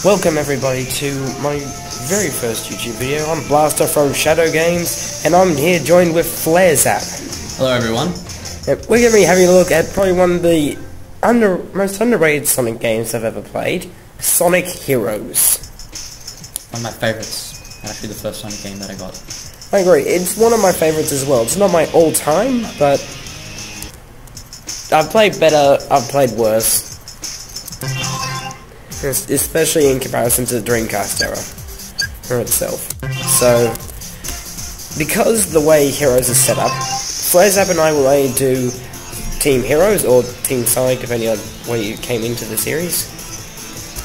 Welcome everybody to my very first YouTube video. I'm Blaster from Shadow Games, and I'm here joined with Flare-Zap. Hello everyone. We're going to be having a look at probably one of the most underrated Sonic games I've ever played, Sonic Heroes. One of my favourites. Actually the first Sonic game that I got. I agree, it's one of my favourites as well. It's not my all-time, but I've played better, I've played worse. Especially in comparison to the Dreamcast era itself. So, because the way Heroes is set up, Flare-Zap and I will only do Team Heroes or Team Sonic, depending on where you came into the series.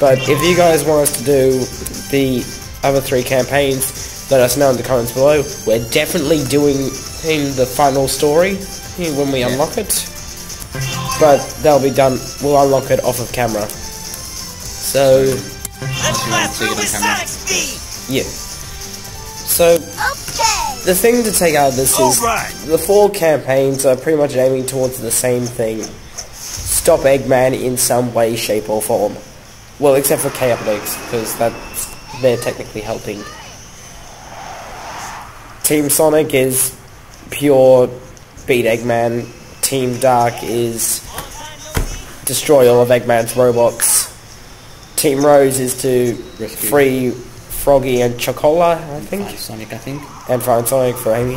But if you guys want us to do the other 3 campaigns, let us know in the comments below. We're definitely doing the final story when we unlock it. But that'll be done, we'll unlock it off of camera. So, let's blast through with Sonic speed! Yeah. So, the thing to take out of this is the 4 campaigns are pretty much aiming towards the same thing. Stop Eggman in some way, shape or form. Well, except for Chaotix, because they're technically helping. Team Sonic is pure beat Eggman. Team Dark is destroy all of Eggman's robots. Team Rose is to free Froggy and Chocola, I think. Find Sonic, I think. And find Sonic for Amy.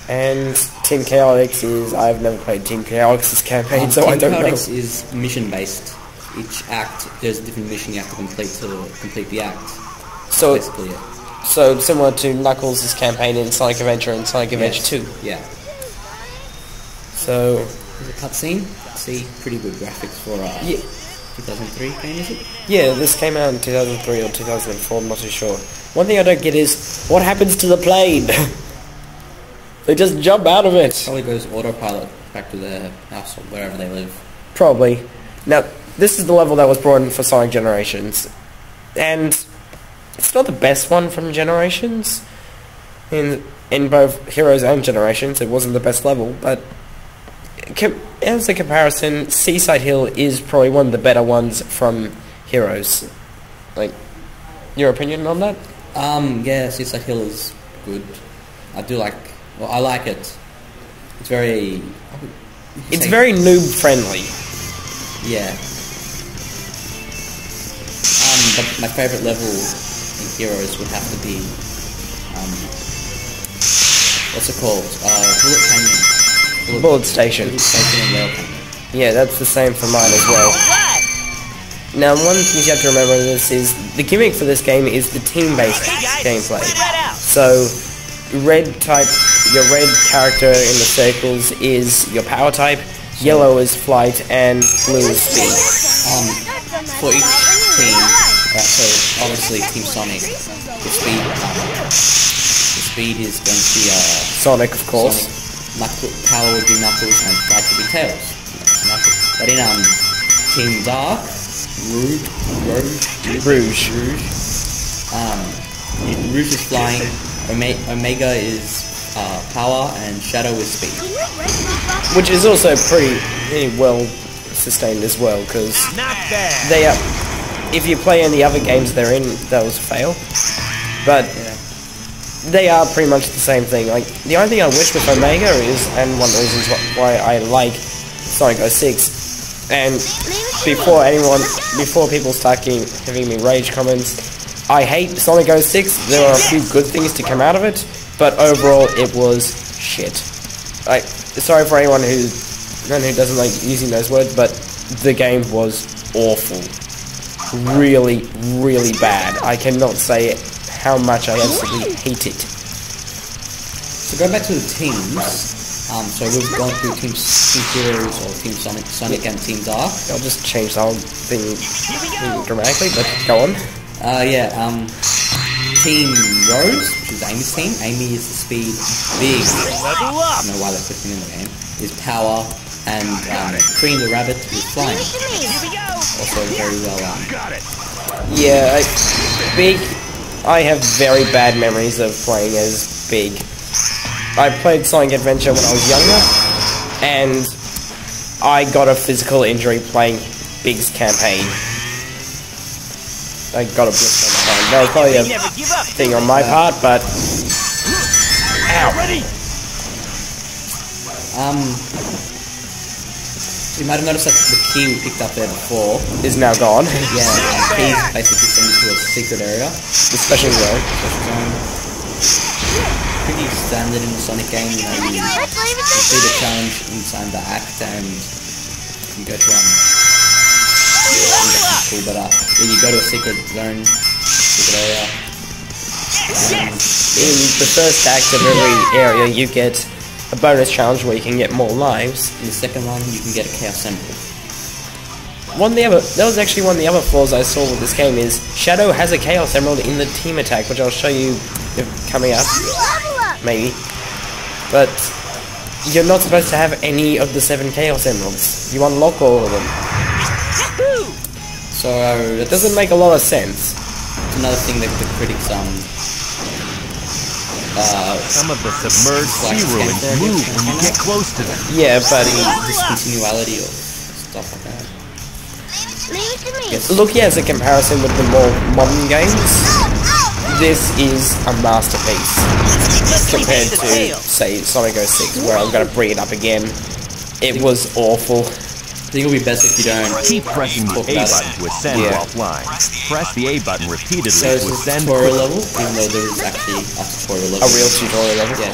And Team Chaotix is... I've never played Team Chaotix's campaign, so I don't know. Team Chaotix is mission-based. Each act, there's a different mission you have to complete the act. So, basically it. So similar to Knuckles' campaign in Sonic Adventure and Sonic Adventure 2. Yeah. So... There's a cutscene. See, pretty good graphics for yeah. 2003 game, is it? Yeah, this came out in 2003 or 2004, I'm not too sure. One thing I don't get is, what happens to the plane? They just jump out of it. Probably goes autopilot back to their house or wherever they live. Probably. Now, this is the level that was brought in for Sonic Generations. And it's not the best one from Generations. In both Heroes and Generations, it wasn't the best level, but... as a comparison, Seaside Hill is probably one of the better ones from Heroes. Like, your opinion on that? Yeah, Seaside Hill is good. I do like... Well, I like it. It's very... It's very noob-friendly. Yeah. But my favourite level in Heroes would have to be... what's it called? Bullet Canyon. Bullet Station. Bullet Station and Rail Canyon. Yeah, that's the same for mine as well. Now, one thing you have to remember in this is, the gimmick for this game is the team-based gameplay. So, your red character in the circles is your power type, yellow is flight, and blue is speed. For each team, so obviously Team Sonic, the speed is going to be Sonic, of course. Power would be Knuckles and flight would be Tails. But in Team Dark, Rouge is flying, Omega is power, and Shadow is speed. Which is also pretty well sustained as well, because they are. If you play in the other games they're in, those fail. But they are pretty much the same thing. Like, the only thing I wish with Omega is, and one of the reasons why I like Sonic 06, and before people start giving me rage comments, I hate Sonic 06. There are a few good things to come out of it, but overall it was shit. Like, sorry for anyone who doesn't like using those words, but the game was awful. Really, really bad. I cannot say how much I absolutely hate it. So going back to the teams, so we've gone through Team Heroes or Team Sonic and Team Dark. I'll just change the whole thing dramatically, but go on. Team Rose, which is Amy's team. Amy is the speed, big, I don't know why they're putting in the game, is power, and Cream the Rabbit is flying. Also very well Yeah, Big, I have very bad memories of playing as Big. I played Sonic Adventure when I was younger, and I got a physical injury playing Big's campaign. I got a blister on my hand. That was probably a thing on my part, but... Ow! You might have noticed that the key we picked up there before is now gone. Yeah, keys basically send you to a secret area. The special zone. Pretty standard in the Sonic game, you know, you complete a challenge inside the act and you go to cool, but then you go to a secret zone, secret area. In the first act of every area you get a bonus challenge where you can get more lives. In the second one you can get a Chaos Emerald. That was actually one of the other flaws I saw with this game is Shadow has a Chaos Emerald in the team attack, which I'll show you coming up, maybe. But you're not supposed to have any of the 7 Chaos Emeralds. You unlock all of them. So it doesn't make a lot of sense. It's another thing that the critics some of the submerged sea ruins move when you get close to them. Yeah, but discontinuality of stuff like that. Looking at a comparison with the more modern games, this is a masterpiece compared to, say, Sonic 06, where I'm going to bring it up again. It was awful. I think it'll be best if you don't keep pressing the A button to ascend while flying. Press the A button repeatedly so to it's ascend. Tutorial level, even though there is actually a tutorial level. A real tutorial level? Yeah.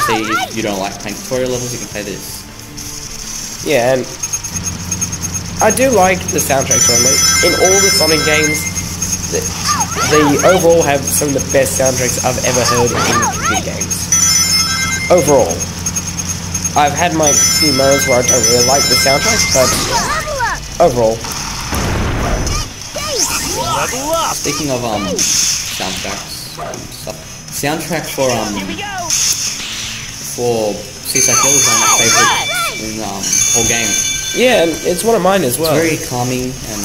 See, if you don't like playing tutorial levels, you can play this. Yeah, and I do like the soundtracks on it. In all the Sonic games, they overall have some of the best soundtracks I've ever heard in computer games. Overall. I've had my few moments where I don't really like the soundtrack, but overall. Speaking of soundtracks and stuff, soundtrack for Seaside Hill is one of my favourite in the whole game. Yeah, and it's one of mine as well. It's very calming and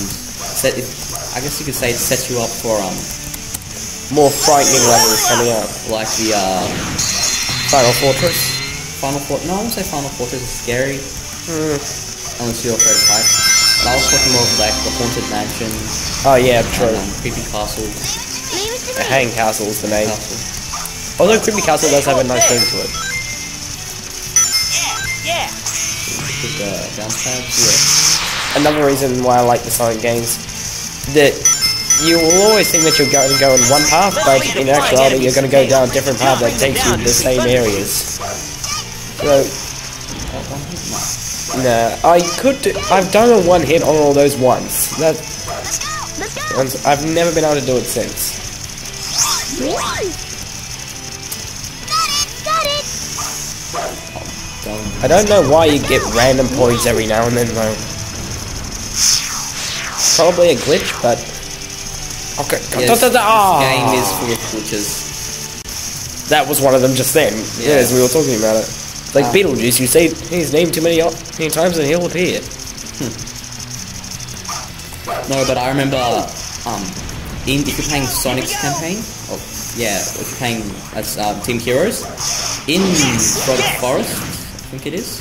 I guess you could say it sets you up for more frightening levels coming up, like the Final Fortress. No, I wouldn't say Final Fortress is scary. Unless you're afraid of heights. But I was talking more of like the Haunted Mansion. Oh yeah, true. And, Creepy Castle. The Hanging Castle is the name. Castle. Although Creepy Castle does have a nice ring to it. With the bounce pads. Yeah. Another reason why I like the Sonic games, that you will always think that you're going to go in one path, but in actuality you're going to go down a different path that takes you to the same areas. So, nah, I've done a one hit on all those once. I've never been able to do it since. I don't know why you get random points every now and then though. Probably a glitch, but... Okay. Yes, this game is full of glitches. That was one of them just then, as we were talking about it. Like Beetlejuice, you say his name too many times and he'll appear. No, but I remember, if you're playing Sonic's campaign, if you're playing as Team Heroes, in Frog Forest, I think it is.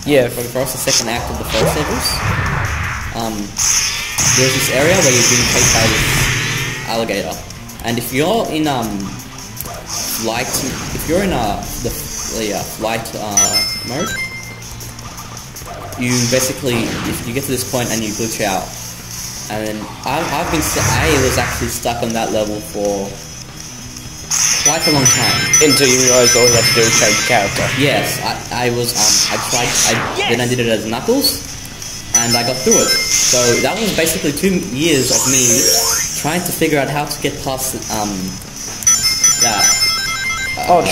Yeah. Frog Forest, the second act of the first levels. There's this area where you're being chased by this alligator, and if you're in flight mode, you basically, if you get to this point and you glitch out, and then I was actually stuck on that level for quite a long time. Until you realised all you had to do was change the character. Yes, I then I did it as Knuckles, and I got through it. So that was basically 2 years of me trying to figure out how to get past that.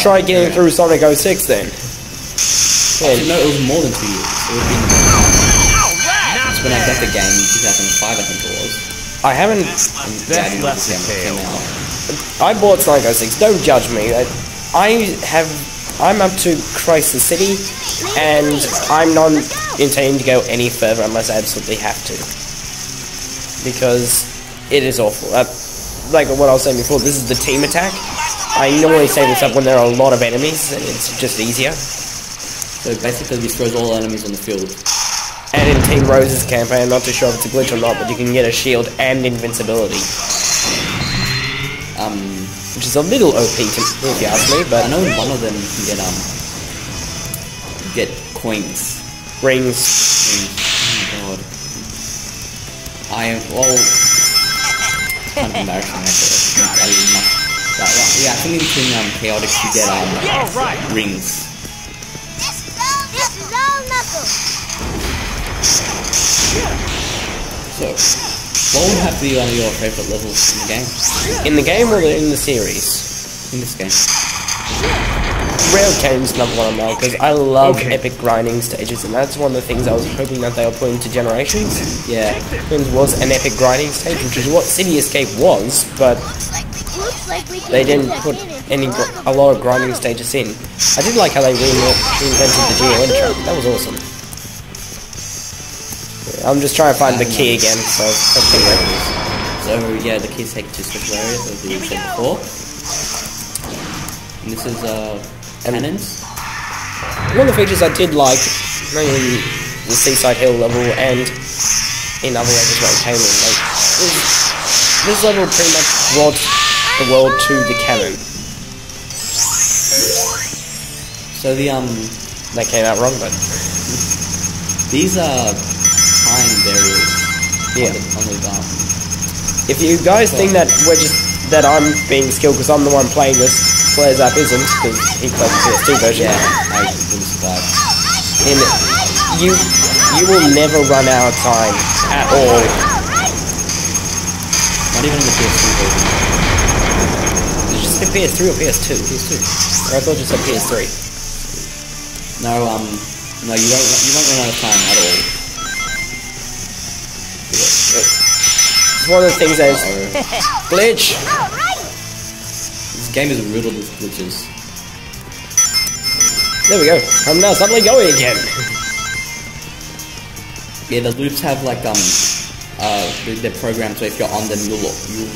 Try getting through Sonic 06 then. Actually, no, it was more than 2 years. It would have been that's when I got the game in 2005, I think it was. I haven't... I bought Sonic 06, don't judge me. I'm up to Crisis City, and I'm not intending to go any further unless I absolutely have to. Because it is awful. Like what I was saying before, this is the team attack. I normally say this up when there are a lot of enemies, and it's just easier. So it basically destroys all enemies on the field. And in Team Rose's campaign, I'm not too sure if it's a glitch or not, but you can get a shield and invincibility. Which is a little OP if you ask me, but I know in one of them you can get coins. Rings. Oh my god. I am kind of embarrassing actually. Yeah, I think in chaotic you get rings. This is all Knuckles. So, what would have to be one of your favourite levels in the game? In the game or in the series? In this game. Rail Game's number one on mine because I love epic grinding stages, and that's one of the things I was hoping that they would put into Generations. Yeah. It was an epic grinding stage, which is what City Escape was, but they didn't put a lot of grinding stages in. I did like how they reinvented the GON track. That was awesome. Yeah, I'm just trying to find the key again, so hopefully that is. So yeah, the keys take to special areas as we said before. And this is cannons. One of the features I did like in the Seaside Hill level and in other levels where it came in, like, this level pretty much brought the world to the cannon. So the That came out wrong, but these are timed areas. yeah. On the If you guys think that that I'm being skilled because I'm the one playing this, Players App isn't, because he played the PS2 version. yeah, I wouldn't survive. And you will never run out of time at all. Not even in the PS2 version. Did you say PS3 or PS2? PS2. I thought you said PS3. No, no, you won't run out of time at all. It's one of the things that is glitch. This game is riddled with glitches. There we go. I'm now suddenly going again. Yeah, the loops have like they're programmed so if you're on them you'll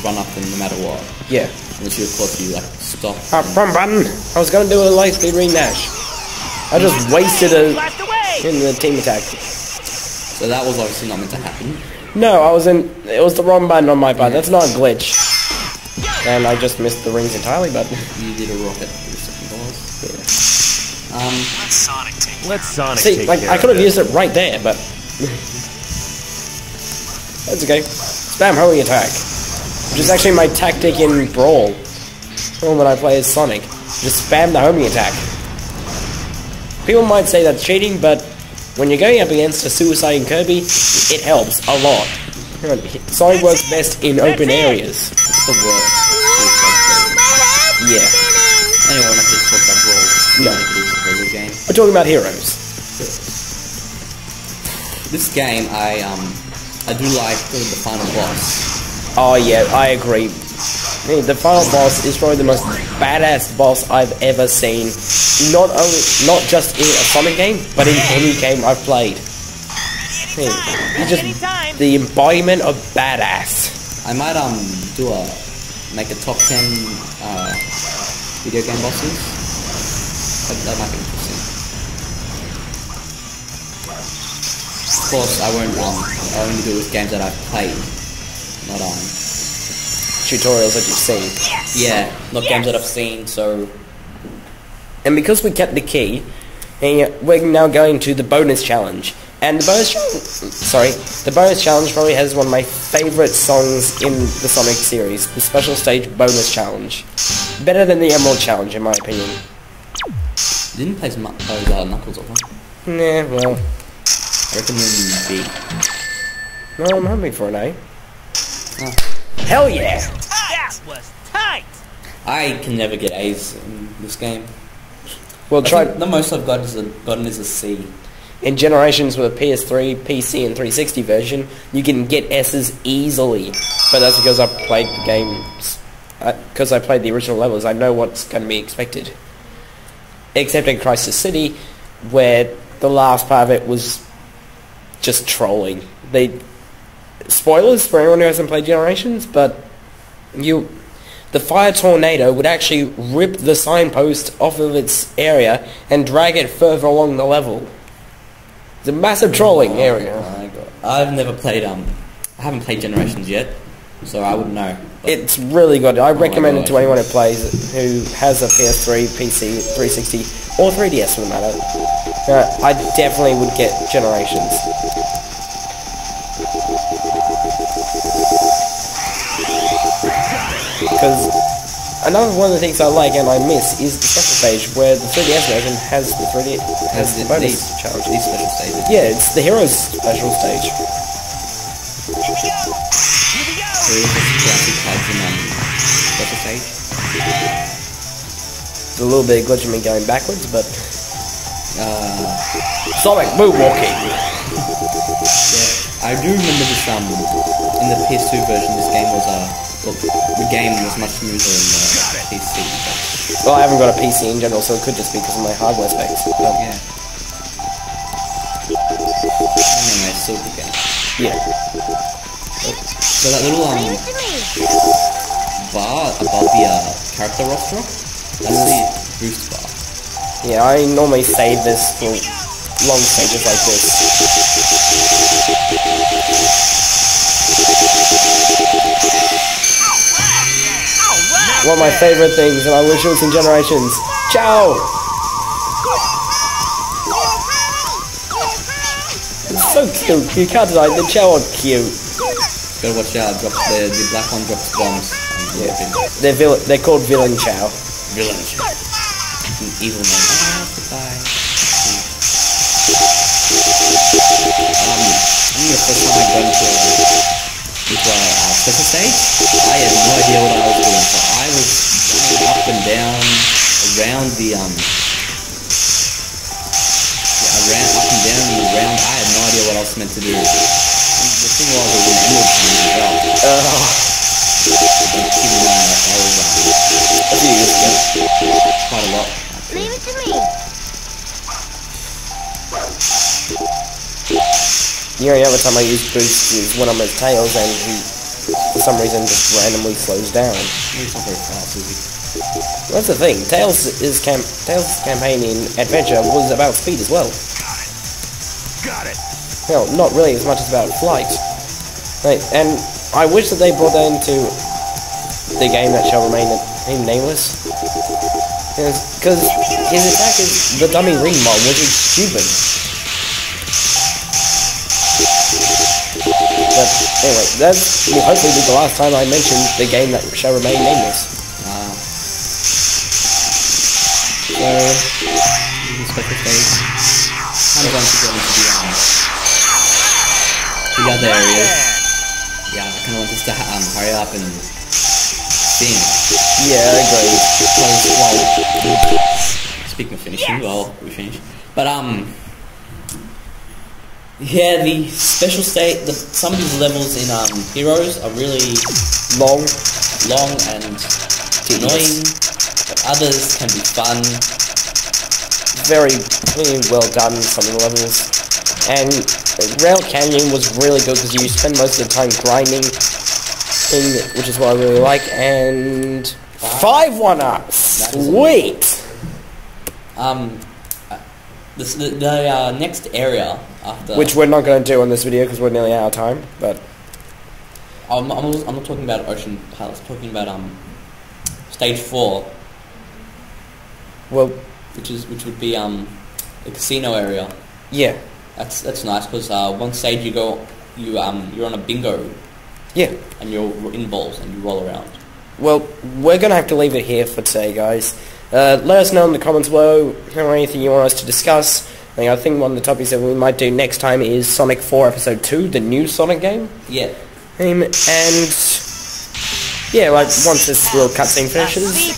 run up them no matter what. Yeah. Unless you're close, you like stop. Wrong button. I was gonna do a light speed ring dash. I just wasted in the team attack. So that was obviously not meant to happen. No, it was the wrong button on my part. That's not a glitch. And I just missed the rings entirely, but You did a rocket for your second balls. Let Sonic see, take like care I could have of used it right there, but that's okay. Spam homing attack, which is actually my tactic in Brawl. When I play as Sonic, just spam the homing attack. People might say that's cheating, but when you're going up against a Suicide and Kirby, it helps a lot. Sonic works best in open areas. It's the worst. Yeah. Anyway, we're not here to talk about Brawl. No. It is a very good game. We're talking about heroes. This game, I do like the final boss. Oh yeah, I agree. The final boss is probably the most badass boss I've ever seen. Not just in a Sonic game, but in any game I've played. He's just the embodiment of badass. I might make a top 10 video game bosses. That might be interesting. Of course, I won't I only do it with games that I've played, not Tutorials that you've seen. yeah, not games that I've seen. So And because we kept the key, we're now going to the bonus challenge. And the bonus challenge probably has one of my favourite songs in the Sonic series, the Special Stage Bonus Challenge. Better than the Emerald Challenge, in my opinion. you didn't play those Knuckles over. Nah, well, I recommend B. no, I'm hoping for an A. Oh. Hell yeah! That was tight! I can never get A's in this game. Well, I try think the most I've gotten is a C. in Generations with a PS3, PC, and 360 version, you can get S's easily. But that's because I played the games. Because I played the original levels, I know what's going to be expected. Except in Crisis City, where the last part of it was just trolling. Spoilers for anyone who hasn't played Generations, but the the fire tornado would actually rip the signpost off of its area and drag it further along the level. It's a massive trolling area. Oh my God. I've never played, I haven't played Generations yet, so I wouldn't know. It's really good. I recommend it to anyone who plays, who has a PS3, PC, 360, or 3DS for the matter. I definitely would get Generations. Because another one of the things I like and I miss is the special stage, where the 3DS version has the 3D has the bonus challenge. These special stages. Yeah, it's the hero's special stage. Special stage. It's a little bit of glitching me going backwards, but Sonic moonwalking. Yeah, I do remember this. In the PS2 version, this game was the game was much smoother in the PC. Well, I haven't got a PC in general, so it could just be because of my hardware specs. But yeah. Anyway, it's still a good game. Yeah. So that little bar above the character roster, that's the boost bar. Yeah, I normally save this for long stages like this. One of my favourite things, and I wish it was in Generations. Chao! It's so cute. You can't deny the Chao are cute. Gotta watch out. The black one drops bombs. Yeah. They're called Villain Chao. Villain Chao. An evil man. Goodbye. I think the first time I got into a special stage, I had no idea what I was doing. So I was running up and down around the I ran up and down the round. I had no idea what I was meant to do. The thing was, it was good as well. A few years ago. Quite a lot. Leave it to me. The only other time I use boost is when I'm at Tails and he, for some reason, just randomly slows down. He's not very fast, is he? That's the thing. Tails' campaign in Adventure was about speed as well. Got it. Well, not really as much as about flight. Right, and I wish that they brought that into the game that shall remain nameless. Because his attack is the dummy ring bomb, which is stupid. But anyway, that will hopefully be the last time I mention the game that shall remain nameless. So, special stage. I'm going to go into the other areas. Yeah, I kind of want us to hurry up and sing. Yeah, I agree. Well, speaking of finishing, well, we finished. But yeah, the special state, some of these levels in Heroes are really long and annoying, but others can be fun. Very well done, some of the levels. And Rail Canyon was really good because you spend most of the time grinding, which is what I really like. And 5-1-up, sweet. The next area after, which we're not going to do on this video because we're nearly out of time. But I'm not talking about Ocean Palace. I'm talking about stage 4. Well, which would be the casino area. Yeah. That's nice because one stage you're on a bingo. Yeah. And you're in balls and you roll around. Well, we're going to have to leave it here for today, guys. Let us know in the comments below anything you want us to discuss. I think one of the topics that we might do next time is Sonic 4 Episode 2, the new Sonic game. Yeah. And yeah, like once this little cutscene finishes.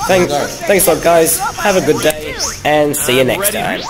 Thanks a lot, guys. Have a good day, and see you next time.